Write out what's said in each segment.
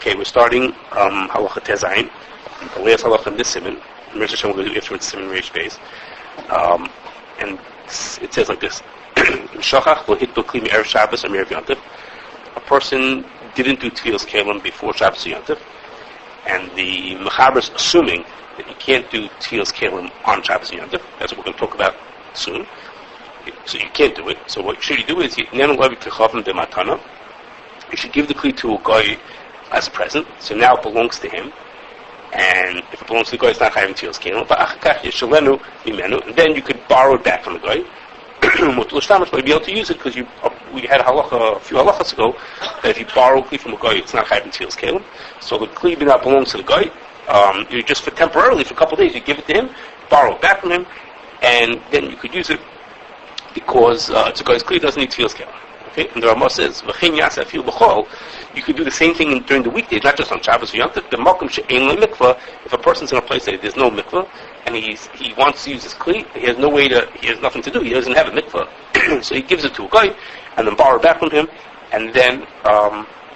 Okay, we're starting halacha tezayin, the last halacha in this siman. We're going to do afterwards siman reish beis, and it says like this: Shachach lo hitbel kli me'erev Shabbos or me'erev Yom Tov. A person didn't do Tevillas Keilim before Shabbos and Yom Tov, and the mechaber is assuming that you can't do Tevillas Keilim on Shabbos and Yom Tov. That's what we're going to talk about soon. So you can't do it. So what should you do is you should give the kli to a guy as a present. So now it belongs to him. And if it belongs to the guy, it's not having Tevillas Keilim. And then you could borrow it back from the guy. But be able to use it because we had a few halachas ago that if you borrow a kli from a guy, it's not having Tevillas Keilim. So the kli now belongs to the guy. You just temporarily for a couple of days you give it to him, borrow it back from him, and then you could use it because it's a guy's kli doesn't need Tevillas Keilim. Okay, and the Ramah says, you could do the same thing during the weekdays, not just on Shabbos or Yom Tov. The makom she'ein lo mikvah, if a person's in a place that there's no mikvah, and he wants to use his kli, he has nothing to do, he doesn't have a mikvah, so he gives it to a guy, and then borrow back from him, and then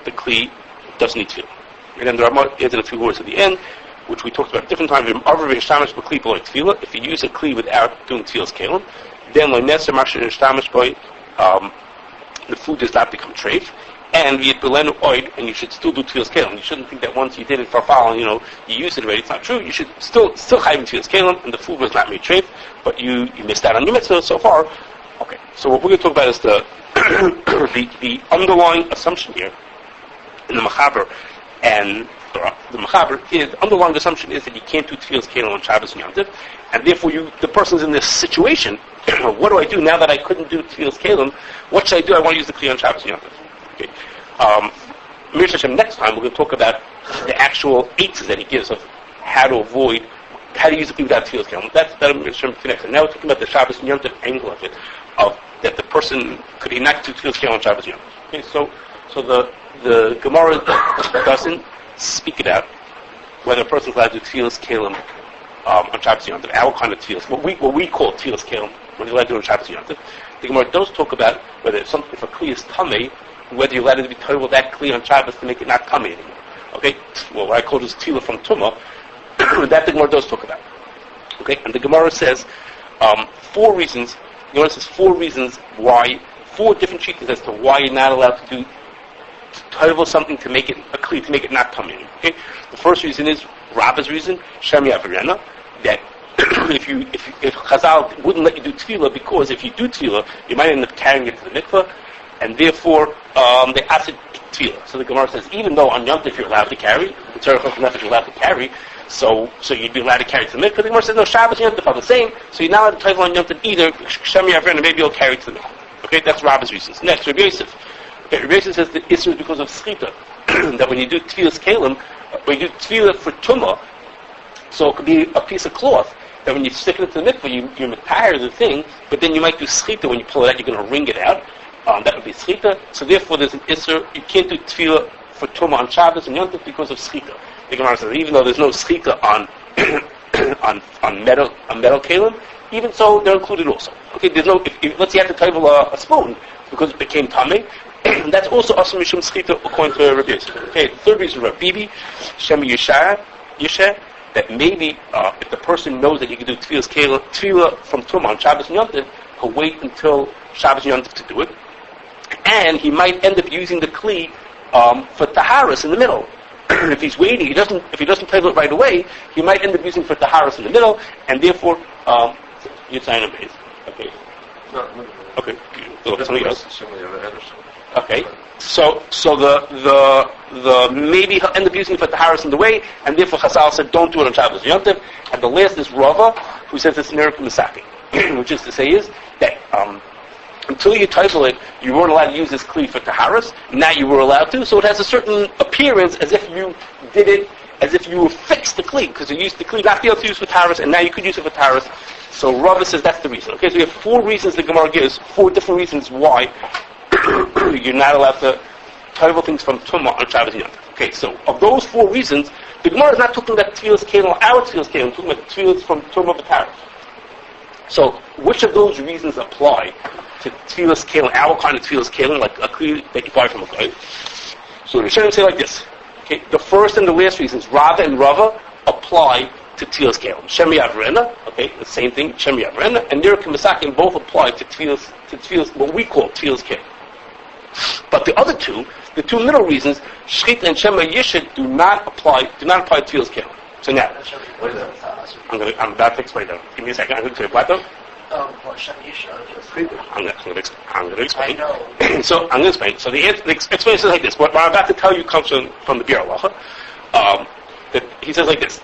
the kli doesn't need tefillah. And then the Ramah adds in a few words at the end, which we talked about at different times. If you use a kli without doing Tevillas Keilim, then the food does not become treif, and you should still do Tevillas Keilim. You shouldn't think that once you did it for foul, you used it already. It's not true. You should still have Tevillas Keilim, and the food was not made treif, but you missed out on your mitzvah so far. Okay, so what we're going to talk about is the the underlying assumption here in the mechaber, and the mechaber is the underlying assumption is that you can't do Tevillas Keilim on Shabbos and Yom Tov, and therefore the person's in this situation. What do I do now that I couldn't do Tevillas Keilim? What should I do? I want to use the kli on Shabbos and Yom Tov. Okay. Next time we're going to talk about the actual eitzes that he gives of how to use the kli without Tevillas Keilim. That's connects. Now we're talking about the Shabbos and Yom Tov angle of it, of that the person could he not do Tevillas Keilim on Shabbos and Yom Tov. Okay, so the Gemara doesn't speak about whether a person's allowed to do Tevillas Keilim on Shabbos and Yom Tov. Our kind of Tevillas, what we call Tevillas Keilim, when you're allowed to do on Shabbos and Yom Tov. The Gemara does talk about whether if a kli is tamei, whether you're allowed to be total that kli on Shabbos to make it not tamei anymore. Okay, well, what I call this tila from tumah, that the Gemara does talk about. Okay, and the Gemara says 4 reasons. The Gemara says 4 different shittas as to why you're not allowed to do total something to make it a kli, to make it not tamei anymore. Okay, the first reason is Rabba's reason, Shemi Avarena, that if Chazal wouldn't let you do tefillah, because if you do tefillah, you might end up carrying it to the mikveh, and therefore they asked tefillah. So the Gemara says, even though on Yom Tov you're allowed to carry, the Torah you're allowed to carry, so you'd be allowed to carry it to the mikveh. The Gemara says, no, Shabbos and Yom Tov are the same, so you're not allowed to tefillah on Yom Tov either. Shemi Avrena, maybe you'll carry it to the mikveh. Okay, that's Rabbi's reasons. Next, Rabbi Yosef. Okay, Rabbi Yosef says the issue is because of schita, that when you do Tevillas Keilim, when you do tefillah for tumah, so it could be a piece of cloth, that when you stick it into the mikveh, you retire the thing, but then you might do schita when you pull it out, you're going to wring it out. That would be schita. So therefore there's an isser, you can't do tefillah for tumah on Shabbos and Yom Tov because of schita. The Gemara says, even though there's no schita on metal kelim, even so they're included also. Okay, there's no, let's say you have to tevel a spoon because it became tamei, that's also asur mishum schita according to Rabbi Yosef. Okay, the third reason, Rabbi Bibi, Shemi Yesheh, that maybe if the person knows that he can do tefillah from tumah on Shabbos and Yom Tov, he'll wait until Shabbos and Yom Tov to do it, and he might end up using the kli for taharas in the middle. If he's waiting, if he doesn't tevel it right away, he might end up using for taharas in the middle, and therefore you're saying amazing. Okay. No. Okay. Something else. Okay. So the maybe he'll end up using it for taharas in the way, and therefore Chazal said don't do it on Shabbos and Yom Tov. And the last is Rava, who says it's miracle misaki, which is to say is that until you title it, you weren't allowed to use this kli for taharas. Now you were allowed to, so it has a certain appearance as if you did it, as if you fixed the kli, because you used the kli not be able to use for taharas, and now you could use it for taharas. So Rava says that's the reason. Okay, so we have 4 reasons the Gemara gives, 4 different reasons why you're not allowed to title things from tumah on Shabbos and Yom Tov. Okay, so of those 4 reasons, the Gemara is not talking about Tevillas Keilim, our Tevillas Keilim, talking about Tevillas from tumah v'taharas. So which of those reasons apply to Tevillas Keilim, our kind of Tevillas Keilim, like a kli that you buy from a guy? So the Rishonim say like this: Okay, the first and the last reasons, Rava and Rava, apply to Tevillas Keilim. Shem Yavrena, okay, the same thing, Shem Yavrena, and Niruk and Mesakim both apply to Tevillas, what we call Tevillas Keilim. But the other two, the two middle reasons, Shchita and Shema Yishit, do not apply to Tevillas Keilim. So now, I'm about to explain them. Give me a second. I'm going to explain them. I'm going to explain. So I'm going to explain. So the explanation is like this. What I'm about to tell you comes from the Bir Halacha. That he says like this.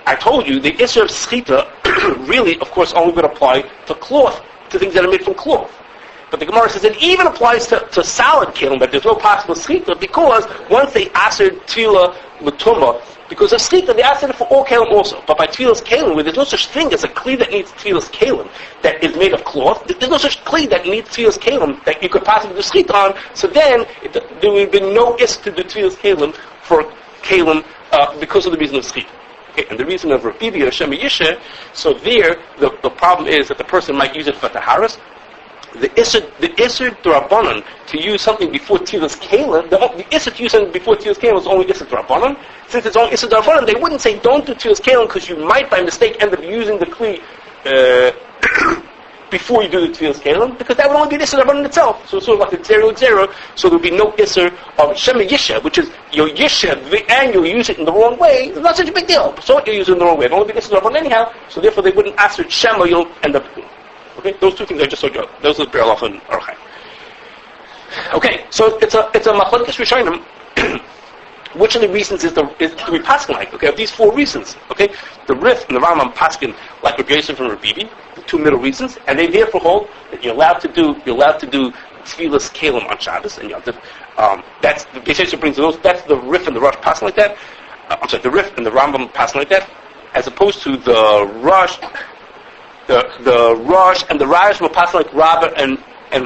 I told you the issue of Shchita really, of course, only would apply to cloth, to things that are made from cloth. But the Gemara says it even applies to salad kelim, but there's no possible Shchita because once they aser Tefillah L'tumah, because of Shchita, they asked it for all Keilim also. But by Tevillas Keilim, where there's no such thing as a Kli that needs Tevillas Keilim, that is made of cloth, there's no such Kli that needs Tevillas Keilim that you could possibly do Shchita on, so then there would be no isk to do Tevillas Keilim for Keilim because of the reason of Shchita. Okay, and the reason of Rabibi or Shema Yishe, so there, the problem is that the person might use it for Taharas. The Isser D'Rabbanan to use something before Tevillas Keilim, the Isser to use something before Tevillas Keilim is only Isser D'Rabbanan. Since it's only Isser D'Rabbanan, they wouldn't say don't do Tevillas Keilim because you might by mistake end up using the Kli before you do the Tevillas Keilim, because that would only be the Isser D'Rabbanan itself. So it's sort of like the zero. So there would be no Isser of Shema Yisha, which is your Yisha, and you'll use it in the wrong way. It's not such a big deal. So you're using it in the wrong way. It would only be Isser D'Rabbanan anyhow, so therefore they wouldn't ask for Shema, you'll end up doing. Okay, those two things I just told you. Those are the Berlach and Aruch. Okay, so it's a machlokes rishonim. Which of the reasons do we paskin like? Okay, of these four reasons. Okay, the Rif and the Rambam paskin like Rabbi Yosef and Rabbi Bibi, the two middle reasons, and they therefore hold that you're allowed to do Tevillas Keilim on Shabbos and Yom Tov. That's the Beis Yosef brings those. That's the Rif and the Rosh paskin like that. The Rif and the Rambam paskin like that, as opposed to the Rosh. The Rosh and the Rash will pass like Rabba and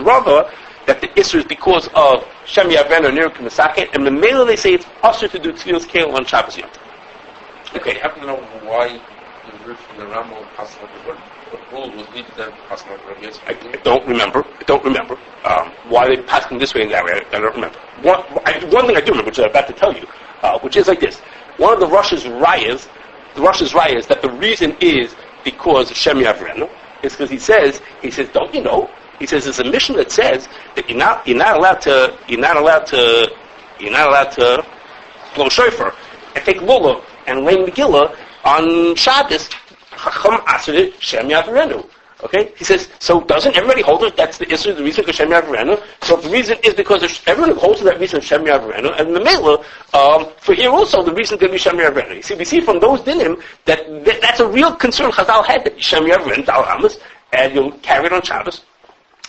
Rava, that the Isser is because of Shem Yaven or Niruk and Mesakim, and the Mela they say it's usher to do Tevillas Keilim on Shabbos Yom Tov. Okay, I have to know why the Rif and the Rambam will pass like what rule was lead to them passing like Rabbi Yosef? I don't remember. Why they passed them this way and that way, I don't remember. One thing I do remember, which I'm about to tell you, which is like this. One of the Rosh's rayas that the reason is because of Shem Yavrenu, is because he says, don't you know? He says there's a mission that says that you're not allowed to blow shofar and take lulav and lay Megillah on Shabbos. Chacham aseret Shem Yavrenu. Okay, he says, so doesn't everybody hold it? That's the issue, the reason for Shem Yavrenu. So if the reason is because everyone holds to that reason of Shem Yavrenu, and the Mela, for here also the reason could be Shem Yavrenu. You see, we see from those dinim that's a real concern Chazal had, that Shem Yavrenu, Dal Hamas, and you'll carry it on Shabbos.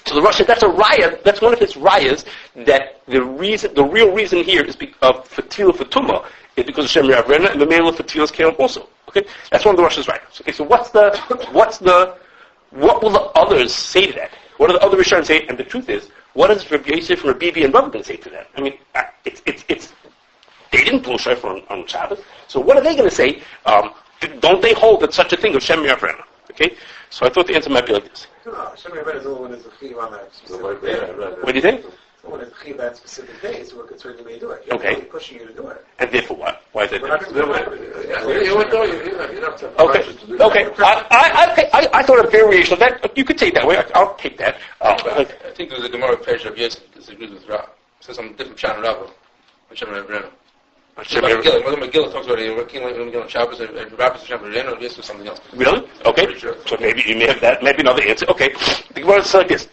So the Rosh said that's a raya, that's one of his rayas, that the real reason here is for Tefillah for Tumah is because of Shem Yavrenu, and the Mela for Tevillas Keilim also. Okay, that's one of the Rosh's rayas. Okay, so what will the others say to that? What do the other Rishonim say? And the truth is, what does Rabbi Yosef and Rabbi Bibi and Rambam going to say to that? I mean, it's they didn't blow shofar on Shabbos, so what are they going to say? Don't they hold that such a thing of Shem Yavrenu? Okay, so I thought the answer might be like this. No, Shem Yavrenu is the one who's the chiv on that specific day. What do you think? The one who's the chiv that specific day, so we're concerned you may do it. Okay. Really pushing you to do it. And therefore what? Why is that? Okay. I thought a variation of that. You could take that way. I'll take that. I think there's a Gemara page of Yosef disagrees with Rav. It says some different Shan Rav. Shem Yavrenu. Megillah talks about Megillah on Shabbos and Rav is Shem Yavrenu. Yosef is something else. Really? Okay. Sure. So maybe you may have that. Maybe another answer. Okay. The Gemara is like this.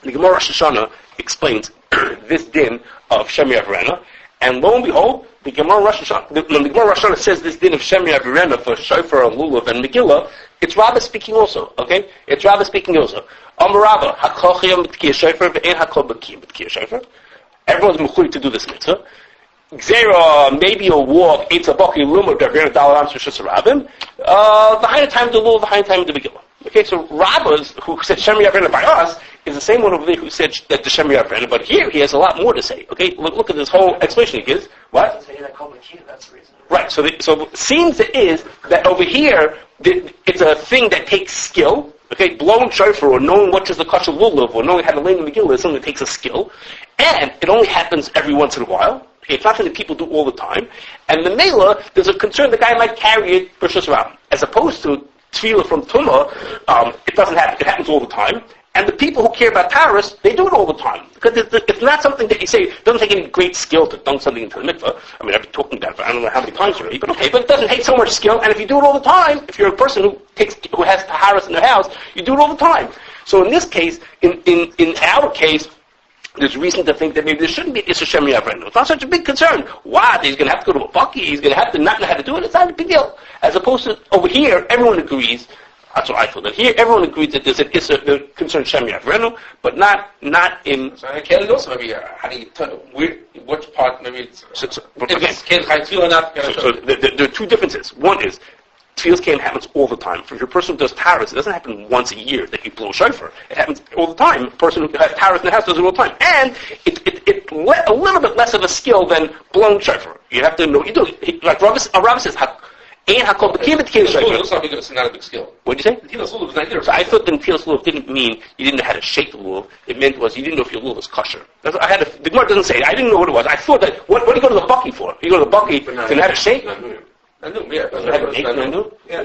The Gemara Rosh Hashanah explains this din of Shem Yavrenu, and lo and behold, the Gemara Rosh Hashanah says this din of Shem Yavrenu for shofar and lulav and Megillah. It's Rabbah speaking also. Okay, it's Rabbah speaking also. Amar Rabbah, hakochiyam b'tkiyah shofar ve'en hakol b'tkiyah shofar. Everyone's mechuyev to do this mitzvah. Gzera, maybe a war of Eitz Abaki Lumah Davir Dalam Shus Rabim. Behind the time of the lulav, behind the time of the Megillah. Okay, so Rabbah's, who said Shem Yavrenu by us, is the same one over there who said that the Shem Yavrenu, but here he has a lot more to say. Okay, look at this whole explanation he gives. What? That's the reason. Right, so it seems it is that over here, it's a thing that takes skill. Okay, blowing shofar or knowing what is the kasha lulav or knowing how to lay the Megillah is something that takes a skill. And it only happens every once in a while. It's not something people do all the time. And the Mela, there's a concern the guy might carry it Rishus Rabbim. As opposed to Tefillah from Tumah, it doesn't happen. It happens all the time. And the people who care about Taurus, they do it all the time. Because it's not something that you say, it doesn't take any great skill to dunk something into the mikveh. I mean, I've been talking about it for I don't know how many times already, but okay. But it doesn't take so much skill, and if you do it all the time, if you're a person who has Taurus in their house, you do it all the time. So in this case, in our case, there's reason to think that maybe there shouldn't be Issa Shem Yavrenu. It's not such a big concern. What? He's going to have to go to a bucky, he's going to have to not know how to do it. It's not a big deal. As opposed to over here, everyone agrees. That's what I thought. That here, everyone agrees that there's an issue that concerns Shem Yavrenu, but not in. So I can't also maybe how do you tell which part maybe it's can't feel enough. So there are two differences. One is Tevillas Keilim happens all the time. For your person who does Taurus, it doesn't happen once a year that you blow shofar. It happens all the time. A person who has Taurus in the house does it all the time, and it's a little bit less of a skill than blowing shofar. You have to know what you do. Like Rav says. It's not a big skill. What did you say? Tevillas Lulav is not either. So I thought the Tevillas Lulav didn't mean you didn't know how to shake the lulav. It meant was you didn't know if your lulav was kosher. The Gemara doesn't say it. I didn't know what it was. I thought that, what do you go to the bucky for? You go to the bucky to know how to shake? I knew, yeah.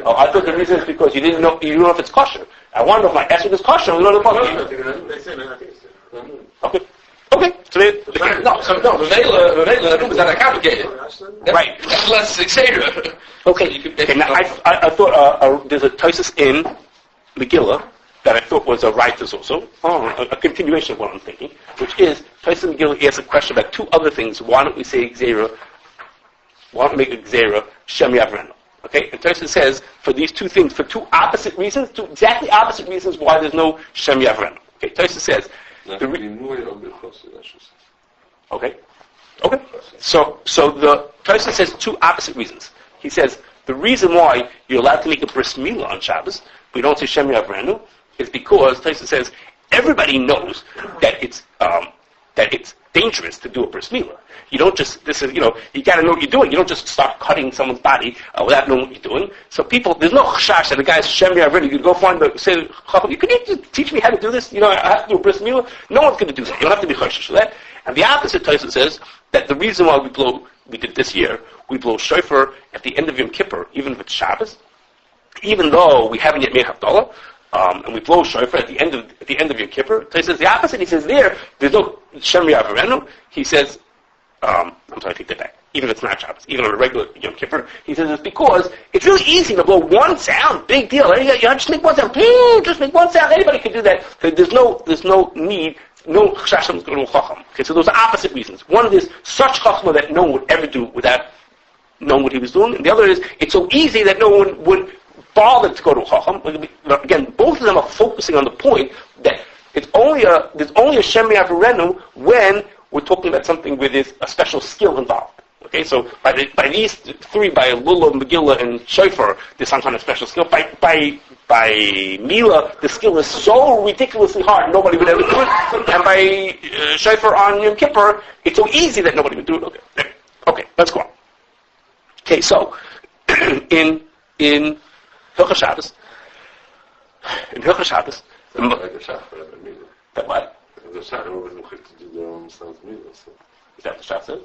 Oh, I thought the reason is because you didn't know if it's kosher. I want to know if my esrog is kosher. I go to the bucky. Okay. Okay, so the Mela is not complicated. Right. That's less Xavier. Okay, now I thought there's a Tesis in Megillah that I thought was a righteous also, a continuation of what I'm thinking, which is Tesis in Megillah asks a question about two other things. Why don't we say Xera? Why don't we make a Xera Shem Yavrenu? Okay, and Tesis says for these two things, for two exactly opposite reasons why there's no Shem Yavrenu. Okay, Tesis says. Okay. So the person says two opposite reasons. He says the reason why you're allowed to make a bris milah on Shabbos, but you don't say Shem Yavrenu, is because Tyson says everybody knows that it's dangerous to do a bris milah. You don't just you got to know what you're doing. You don't just start cutting someone's body without knowing what you're doing. So there's no chashash that the guy's Shem Yavrenu. You can go find say, you can teach me how to do this. I have to do a bris milah. No one's going to do that. You don't have to be chashash for that. And the opposite Tyson says that the reason why we did this year, we blow shofar at the end of Yom Kippur, even if it's Shabbos, even though we haven't yet made Havdalah, and we blow shofar at the end of Yom Kippur. So he says the opposite. He says there's no Shem Yavrenu. He says, I'm sorry, I take that back. Even if it's not Shabbos, even on a regular Yom Kippur, he says it's because it's really easy to blow one sound. Big deal. You just make one sound. Just make one sound. Anybody can do that. So there's no need. No chasham to go to a chacham. Okay, so those are opposite reasons. One is such chachma that no one would ever do without knowing what he was doing, and the other is it's so easy that no one would bother to go to a chacham. Again, both of them are focusing on the point that there's only a Shem Yavrenu when we're talking about something where there's a special skill involved. Okay, so by these three, by Lulav, Megillah, and Shofar, there's some kind of special skill. By Mila, the skill is so ridiculously hard, nobody would ever do it. And by Shofar on Yom Kippur, it's so easy that nobody would do it. Okay, let's go on. Okay, so in Hilchos Shabbos, that what? Is that the Shabbos says?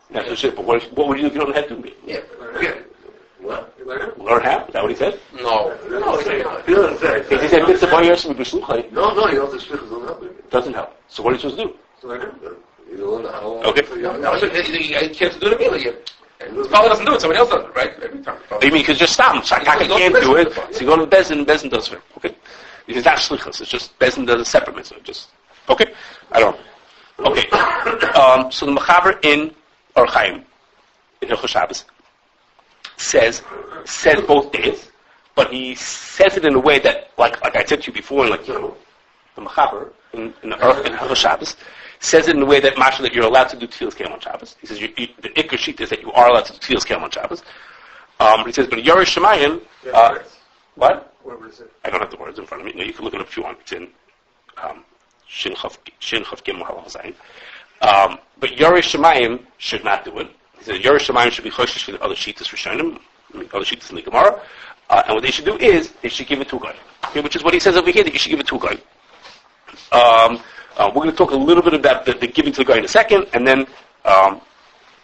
That's the shit. But what would you do if you don't have to do it? Yeah. What? Learn how? Is that what he said? No. He doesn't say. If he said mitzvah b'yosem b'shluchai, No, you know the shlichus don't help you. doesn't help. So what are you supposed to do? You don't know how. Okay. You can't do the meal yet. His father doesn't do it, somebody else does it, right? Every time. You mean because just stop. Shakaka can't do it, so you go to Bezin, and Bezin does it. Okay? It's not shlichus. It's just Bezin does a separate mitzvah. Just okay. I don't. Okay. So the Mechaber in Aruch Chaim in Hilchos Shabbos says both days, but he says it in a way that, like I said to you before, the Mechaber in Hilchos Shabbos says it in a way that Masha, that you're allowed to do Tevillas Keilim on Shabbos. He says the Iker sheet is that you are allowed to do Tevillas Keilim on Shabbos. He says, but Yerush Shemayim, what? Where is it? I don't have the words in front of me. No, you can look it up if you want. It's in Shin Chav Gimel Halav Zayin. But Yerush Shemayim should not do it. He says Yerush Shemayim should be choshesh for the other sheetas Rishonim, other sheetas in the Gemara. And what they should do is they should give it to a guy. Okay, which is what he says over here, that you should give it to a guy. We're going to talk a little bit about the giving to the guy in a second, and then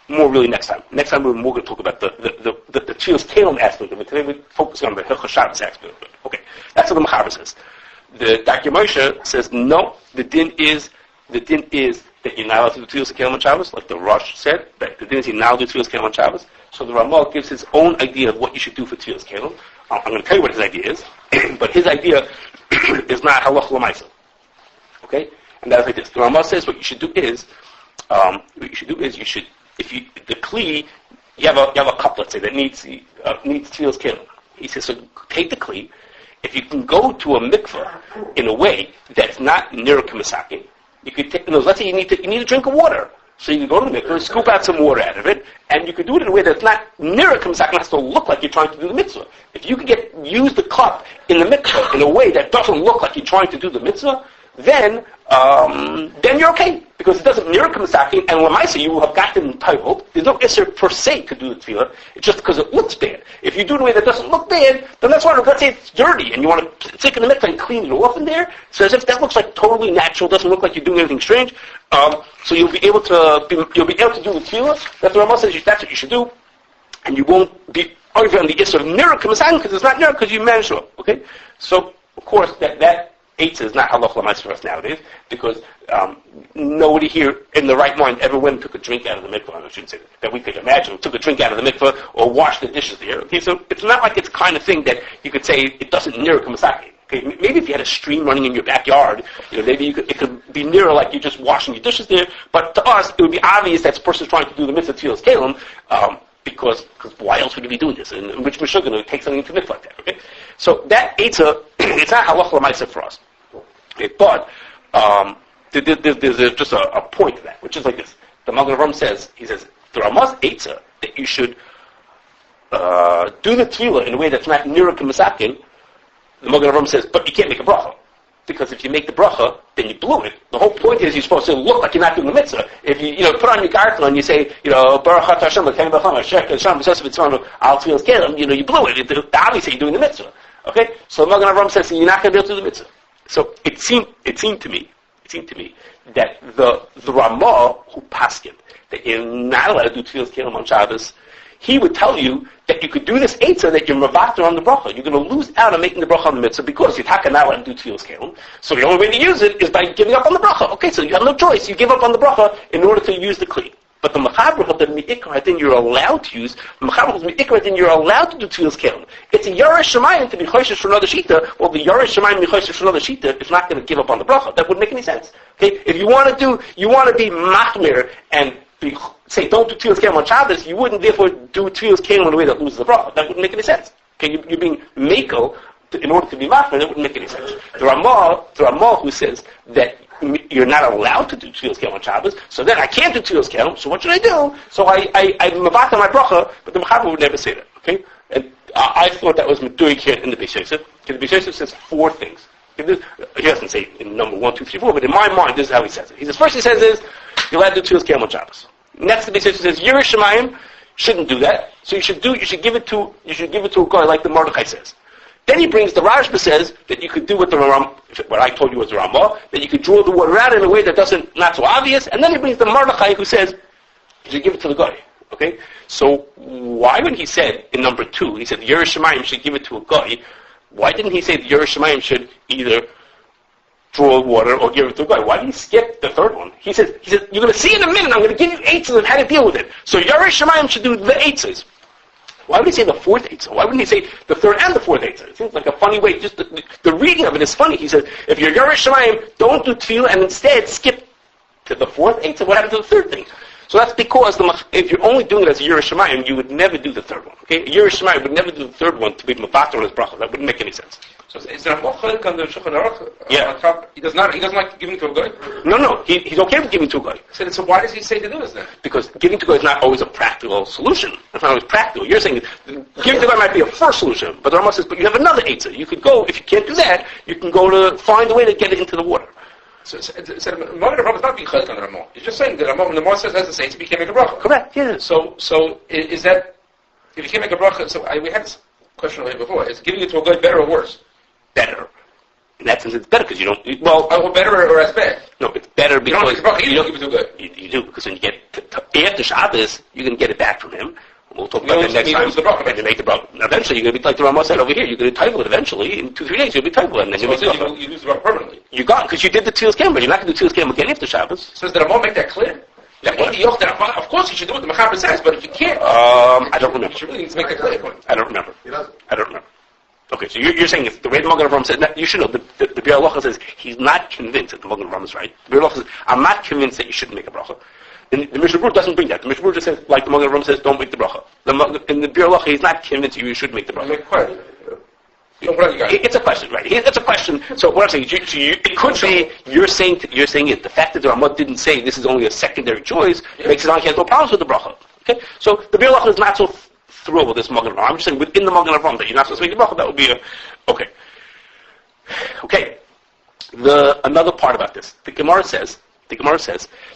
more really next time. Next time we're more going to talk about the Tevillas Keilim aspect of it. Today we're focusing on the Hilchos Shabbos aspect of it. Okay, that's what the Mechaber says. The Dr. Moshe says no. The din is that you're not allowed to do Tevillas Keilim on Shabbos, like the Rosh said. That the din is you're not allowed to do Tevillas Keilim on Shabbos. So the Ramah gives his own idea of what you should do for Tevillas Keilim. I'm going to tell you what his idea is, but his idea is not halach l'maisa. Okay, and that's like this. The Ramah says what you should do is if you the kli, you have a cup, let's say, that needs Tevillas Keilim. He says, so take the kli. If you can go to a mikveh in a way that's not near k'masakin, you could take. Let's say you need a drink of water. So you can go to the mikveh, scoop out some water out of it, and you can do it in a way that's not near a k'masakin. It has to look like you're trying to do the mitzvah. If you can use the cup in the mikveh in a way that doesn't look like you're trying to do the mitzvah, then you're okay, because it doesn't mirror k'masakin, and l'maisa you will have gotten entitled. There's no isser per se to do the tefillah. It's just because it looks bad. If you do it in a way that doesn't look bad, then that's why. Let's say it's dirty, and you want to take it in the mikveh and clean it off in there. So as if that looks like totally natural, doesn't look like you're doing anything strange. So you'll be able to do the tefillah. That's the Ramah says that's what you should do, and you won't be over on the isser of mirror k'masakin because it's not mirror because you managed to. Okay, so of course that. Eitzah is not halach l'maisa for us nowadays because nobody here in the right mind ever went and took a drink out of the mikveh. I shouldn't say that we could imagine took a drink out of the mikveh or washed the dishes there. Okay, so it's not like it's the kind of thing that you could say it doesn't near k'masaki. Okay, maybe if you had a stream running in your backyard, maybe it could be nearer like you're just washing your dishes there. But to us, it would be obvious that this person's trying to do the mitzvah Tevillas Keilim because why else would you be doing this? And which we're going to take something into mikveh like that. Okay, so that eitzah, it's not halach l'maisa for us. Okay, but there's just a point to that, which is like this. The Magen Avraham says, the Ramah's eitzah that you should do the tefillah in a way that's not near k'masakin. The Magen Avraham says, but you can't make a bracha. Because if you make the bracha, then you blew it. The whole point is you're supposed to look like you're not doing the mitzvah. If you put on your gartel and you say, Baruch Atah Hashem, L'kein B'cham, Hashek, Hashem, B'sesef B'tzvanu, Al Tevillas Keilim, you blew it. Obviously you're doing the mitzvah. Okay? So the Magen Avraham says, you're not going to be able to do the mitzvah. So it seemed to me that the Ramah who paskined that you're not allowed to do Tevillas Keilim on Shabbos, he would tell you that you could do this eitzah that you're mavater on the bracha. You're going to lose out on making the bracha on the mitzvah because you're not allowed to do Tevillas Keilim. So the only way to use it is by giving up on the bracha. Okay, so you have no choice. You give up on the bracha in order to use the kli. But the Mechaber holds that mi'ikar, then you're allowed to use. The Mechaber holds mi'ikar, then you're allowed to do Tevillas Keilim. It's a Yeresh Shemayim to be choishes for another shita. Well, the Yeresh Shemayim to be choishes for another shita is not going to give up on the bracha. That wouldn't make any sense. Okay, if you want to be machmir and say don't do Tevillas Keilim on Shabbos, you wouldn't therefore do Tevillas Keilim in a way that loses the bracha. That wouldn't make any sense. Okay, you're being makel in order to be machmir. That wouldn't make any sense. The Ramah who says that you're not allowed to do Tevillas Keilim on Shabbos, so then I can't do Tevillas Keilim, so what should I do? So I'm mavater my bracha, but the Mechaber would never say that. Okay? And I thought that was Meduik here in the Beis Yosef, because the Beis Yosef says four things. He doesn't say in number 1, 2, 3, 4, but in my mind, this is how he says it. He says, first he says is, you're allowed to do Tevillas Keilim on Shabbos. Next the Beis Yosef says, Yeresh Shemayim shouldn't do that, so you should give it to a guy like the Mordechai says. Then he brings the Rashba says that you could do what I told you was the Ramah, that you could draw the water out in a way that not so obvious. And then he brings the Mordechai who says you should give it to the guy. Okay, so why when he said in number 2 he said Yeresh Shemayim should give it to a guy? Why didn't he say the Yeresh Shemayim should either draw water or give it to a guy? Why did he skip the third one? He says you're going to see in a minute. I'm going to give you eitzes on how to deal with it. So Yeresh Shemayim should do the eitzes. Why would he say the fourth eitzah? Why wouldn't he say the third and the fourth eitzah? It seems like a funny way. Just the reading of it is funny. He says, if you're Yeresh Shemayim, don't do tefillah and instead skip to the fourth eitzah. What happened to the third thing? So that's because if you're only doing it as a Yeresh Shemayim, you would never do the third one. Okay, a Yeresh Shemayim would never do the third one to be mavater on his bracha. That wouldn't make any sense. So is there a mochalik on the Shulchan Aruch? Yeah. He doesn't like giving to a guy? No. He's okay with giving to a guy. So why does he say to do this then? Because giving to a guy is not always a practical solution. It's not always practical. You're saying giving to a guy might be a first solution, but the Rambam says, but you have another eitzah. You could go, if you can't do that, you can go to find a way to get it into the water. So the Magen Avraham is not being chalik on the Ramah. He's just saying that the Ramah says as the saints, you can't make a bracha. Correct, yeah. So is that, if you can't make a bracha, we had this question over here before, is giving it to a guy better or worse? Better. In that sense, it's better because you don't. Well, or better or as bad? No, it's better because you don't give it too good. You do because when you get after Shabbos, you're going to get it back from him. We'll talk about that next time. And you make the bracha. Eventually, you're going to be like the Ramah said over here. You're going to title it eventually. In 2-3 days, you'll be title it, and then you make the bracha. You lose the bracha permanently. You got because you did the Tevillas Keilim, but you're not going to do Tevillas Keilim again after Shabbos. So does the Ramah make that clear? Of course, you should do what the Mechaber says, but if you can't, I don't remember. You really need to make that clear. I don't remember. Okay, so you're saying it's the way the Magen Avraham said. You should know the Biur Halacha says he's not convinced that the Magen Avraham is right. The Biur Halacha says I'm not convinced that you shouldn't make a bracha. And the Mishnah Berurah doesn't bring that. The Mishnah Berurah just says, like the Magen Avraham says, don't make the bracha. In the Biur Halacha, he's not convinced you should make the bracha. It's a question, right? It's a question. So what I'm saying, it could be you're saying it. The fact that the Ramah didn't say this is only a secondary choice makes it sound like he has no problems with the bracha. Okay, so the Biur Halacha is not so thrilled with this Magen Avraham. I'm just saying within the Magen Avraham that you're not supposed to make the bracha. That would be okay. Okay. Another part about this, the Gemara says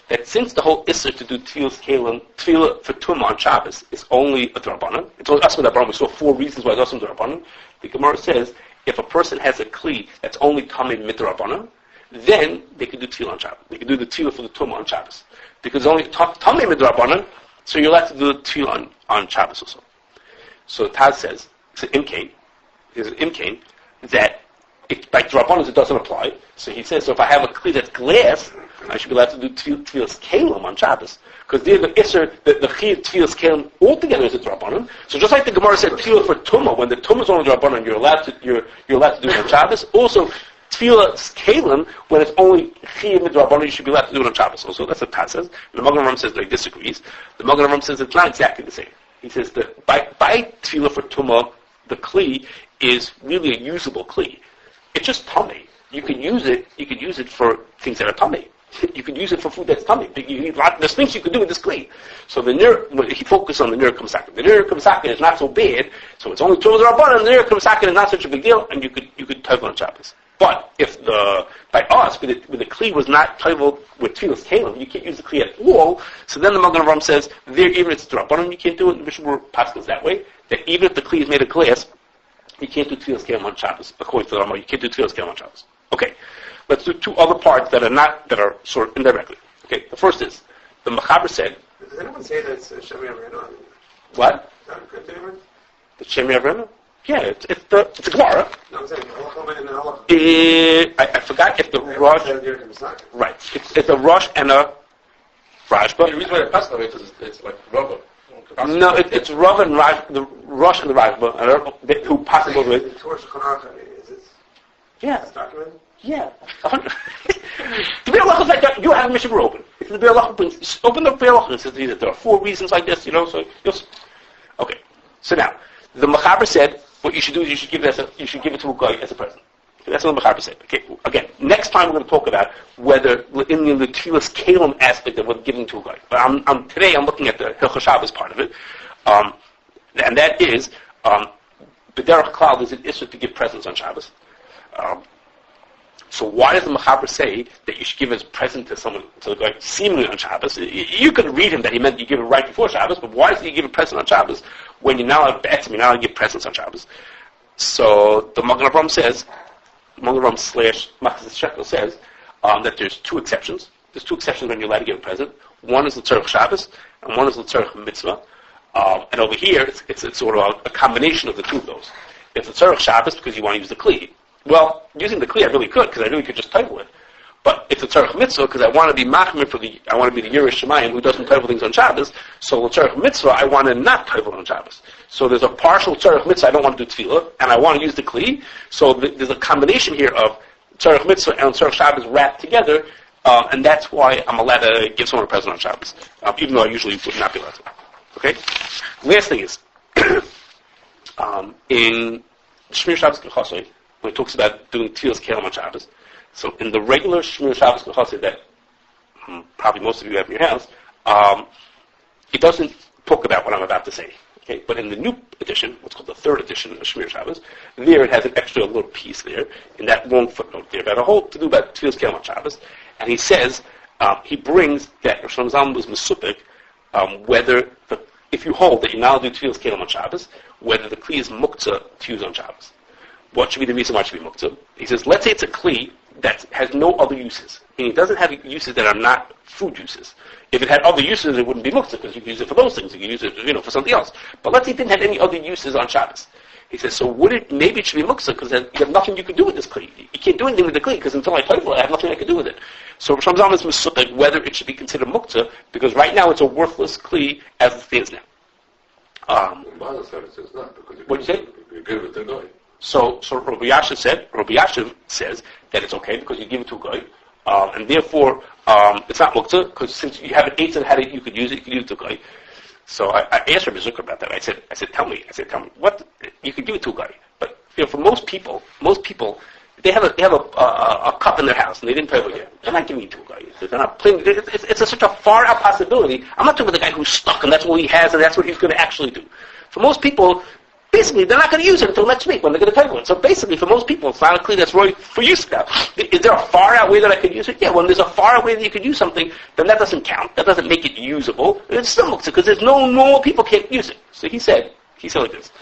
that since the whole Isser to do Tevillas Keilim, Tefillah for Tumah on Shabbos is only a D'Rabbanan, it's only Asma D'Rabbanan, we saw 4 reasons why it's Asma D'Rabbanan. The Gemara says if a person has a Kli that's only Tamei Midrabbanan, then they can do Tefillah on Shabbos. They can do the Tefillah for the Tumah on Shabbos. Because it's only Tamei Midrabbanan, so you're allowed to do the Tefillah on Shabbos also. So Taz says, it's an Imkain, that by D'Rabbanan it doesn't apply. So he says, so if I have a Kli that's glass, I should be allowed to do Tevillas Keilim on Shabbos. Because the Isser, the Chiyuv Tevillas Keilim altogether is a D'Rabbanan. So just like the Gemara said, Tefillah for Tumah, when the Tumah is only D'Rabbanan, you're allowed to do it on Shabbos. Also, Tevillas Keilim, when it's only Chiyuv D'Rabbanan, you should be allowed to do it on Shabbos. Also, that's what Taz says. The Magen Avraham says that he disagrees. The Magen Avraham says it's not exactly the same. He says that by Tefillah for Tumah, the Kli is really a usable Kli. It's just tummy. You can use it for things that are tummy. You can use it for food that's tummy. There's things you can do with this Kli. So he focused on the Nir Kamsakin. The Nir Kamsakin is not so bad, so it's only 2 D'Rabbanan, and the Nir Kamsakin is not such a big deal, and you could tovel on Shabbos. But if by us, when the Kli was not toveled with Tevillas Keilim, you can't use the Kli at all, so then the Magen Avraham says, even if it's D'Rabbanan, you can't do it, and the Mishnah Berurah passes that way, that even if the Kli is made of glass, you can't do Tevillas Keilim on Shabbos. According to the Ramah, you can't do Tevillas Keilim on Shabbos. Okay, let's do 2 other parts that are sort of indirectly. Okay, the first is the Mechaber said. Does anyone say that it's Shemi Avrena? What? The Shemi Avrena? Yeah, it's a Gemara. No, I'm saying I forgot if the Rosh. Right, it's a Rosh and a Rashba. The reason why they pass that way is it's like rubber. No, it's Rav and Raj, the Rosh and the Rashba, who pass it both ways. Yeah. Yeah. The Biur Halacha is like that. You have a Mishnah Berurah open. If the Biur Halacha brings, open the Biur Halacha and says there are 4 reasons like this, so okay. So now, the Mechaber said what you should do is you should give it to a guy as a present. Okay, that's what the Mechaber said. Okay. Again, next time we're going to talk about whether in the Tevillas Keilim aspect of what giving to a guy. But today I'm looking at the Hilchos Shabbos part of it, and that is B'derech Klal there's an issue to give presents on Shabbos. So why does the Mechaber say that you should give as a present to someone, to the guy seemingly on Shabbos? You could read him that he meant you give it right before Shabbos, but why does he give a present on Shabbos when you're now give presents on Shabbos? So the Magen Avraham says, Magen Avraham / Machzis Shekel says that there's 2 exceptions. There's 2 exceptions when you're allowed to give a present. One is L'Tzarech Shabbos, and one is L'Tzarech Mitzvah. And over here, it's sort of a combination of the 2 of those. If L'Tzarech Shabbos, because you want to use the Kli. Well, using the Kli I really could, because I really could just title it. But it's a Tzarech Mitzvah, because I want to be Machmir I want to be the Yerush Shemayim who doesn't title things on Shabbos. So the Tzarech Mitzvah, I want to not title on Shabbos. So there's a partial Tzarech Mitzvah, I don't want to do Tefillah, and I want to use the Kli. So there's a combination here of Tzarech Mitzvah and Tzarech Shabbos wrapped together, and that's why I'm allowed to give someone a present on Shabbos, even though I usually would not be allowed to. Okay? Last thing is, in Shmir Shabbos K'chasei, when it talks about doing Tevillas Keilim on Shabbos, so in the regular Shmir Shabbos K'chasei that probably most of you have in your house, it doesn't talk about what I'm about to say. Okay, but in the new edition, what's called the 3rd edition of Shmir Shabbos, there it has an extra little piece there, in that long footnote there, about a whole to do about Tevillas Keilim on Shabbos, and he says, he brings that Rosh Hashanah was Mesupik, whether if you hold that you now do Tevillas Keilim on Shabbos, whether the Kli is Muktzeh to use on Shabbos. what should be the reason why it should be muktzeh? He says, let's say it's a kli that has no other uses. And it doesn't have uses that are not food uses. If it had other uses, it wouldn't be muktzeh, because you can use it for those things. You can use it, for something else. But let's say it didn't have any other uses on Shabbos. He says, so maybe it should be muktzeh, because you have nothing you can do with this kli. You can't do anything with the kli, because until I play for it, I have nothing I can do with it. So Rosh Hashanah is mesukah whether it should be considered muktzeh, because right now it's a worthless kli as it stands now. What did you say? You give it to Goy. So Rabbi Yashiv says that it's okay because you give it to a guy, and therefore it's not muktzeh, because since you have an eitzah and had it, you could use it to a guy. So I asked Rabbi Zucker about that. I said, tell me, what you could give it to a guy, but for most people, they have a cup in their house and they didn't pay for it. They're not giving it to a guy. They're not playing. It's such a far out possibility. I'm not talking about the guy who's stuck and that's all he has and that's what he's going to actually do. For most people, basically, they're not going to use it until next week when they're going to pay for it. So basically, for most people, it's not a kli that's right for use now. Is there a far out way that I could use it? Yeah, when there's a far out way that you could use something, then that doesn't count. That doesn't make it usable. It's still muktzeh because there's no normal people can't use it. So he said like this.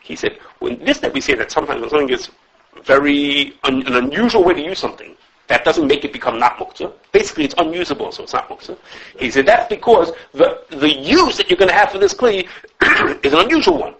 He said, that we say that sometimes when something is very an unusual way to use something, that doesn't make it become not muktzeh. Basically, it's unusable, so it's not muktzeh. He said that's because the use that you're going to have for this kli is an unusual one.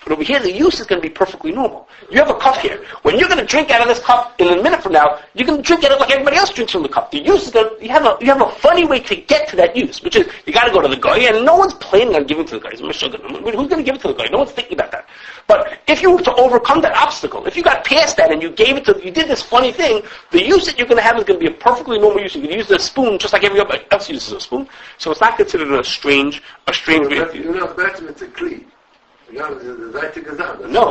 But over here, the use is going to be perfectly normal. You have a cup here. When you're going to drink out of this cup in a minute from now, you can drink out of it like everybody else drinks from the cup. The use is going to, you have a funny way to get to that use, which is you got to go to the guy, and no one's planning on giving it to the guy. Who's going to give it to the guy? No one's thinking about that. But if you were to overcome that obstacle, if you got past that and you did this funny thing, the use that you're going to have is going to be a perfectly normal use. You can use the spoon just like everybody else uses a spoon. So it's not considered a strange way of using it. You're not betting it's a kli. No,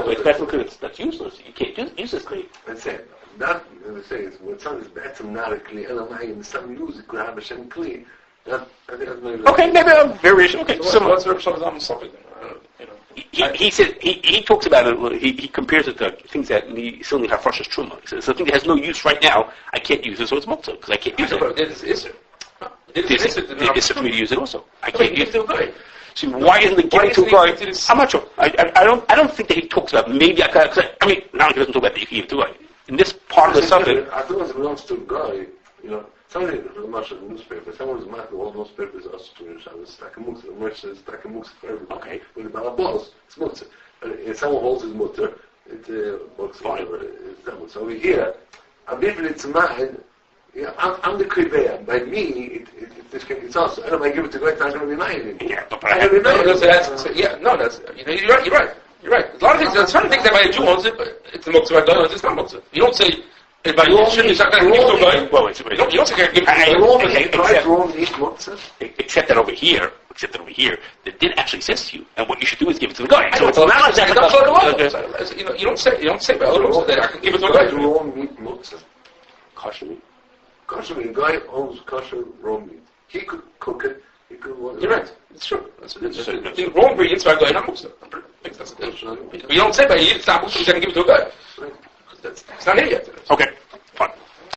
it's better because that's useless. You can't use this kli. That's it. That, I say, is when something is better not a kli, and some use it could have a shem kli. I think that's maybe. Okay, maybe a variation. Okay, so what's the Shabbos something? He said he talks about it. He compares it to things that still need hafrashas truma. He says something that has no use right now. I can't use it, so it's muktzeh because I can't use it. It's for me to use it also. I can't use it. See, why isn't it given to a guy? I'm not sure. I don't think that he talks about maybe I mean, now he doesn't talk about that you can give it to a guy. In this part of the subject, I think it belongs to a guy. Somebody much of the newspaper. Someone's marking all newspapers also to Shabbos. It's like a muktzeh. The merchant is like a muktzeh for everybody. Okay. With the balabos, it's muktzeh. If someone holds his mutter, it's muktzeh. It's over here. I'm different. It's mine. Yeah, I'm the kriveya. By me, it's also. I don't know if I give it to God, it's not going to be mine. Yeah, but you're right. You're right. A lot of things. There's certain things that by a Jew owns it, but it's a muktzeh. By God owns it, it's not muktzeh. You don't say. If by Yishin, it's not going to give it to a guy. Well, you don't say give it to a guy. Except that over here, the din actually says to you, and what you should do is give it to the guy. So it's not exactly. You don't say, but other that I can give it to a guy. Raw meat muktzeh. Kosher meat. Kosher meat. The guy owns kosher raw meat. He could cook it. He could. You're right. It's true. The raw ingredients by a guy, not muktzeh. But you don't say, but it's not muktzeh. You can give it to a guy. It's not here yet. Okay.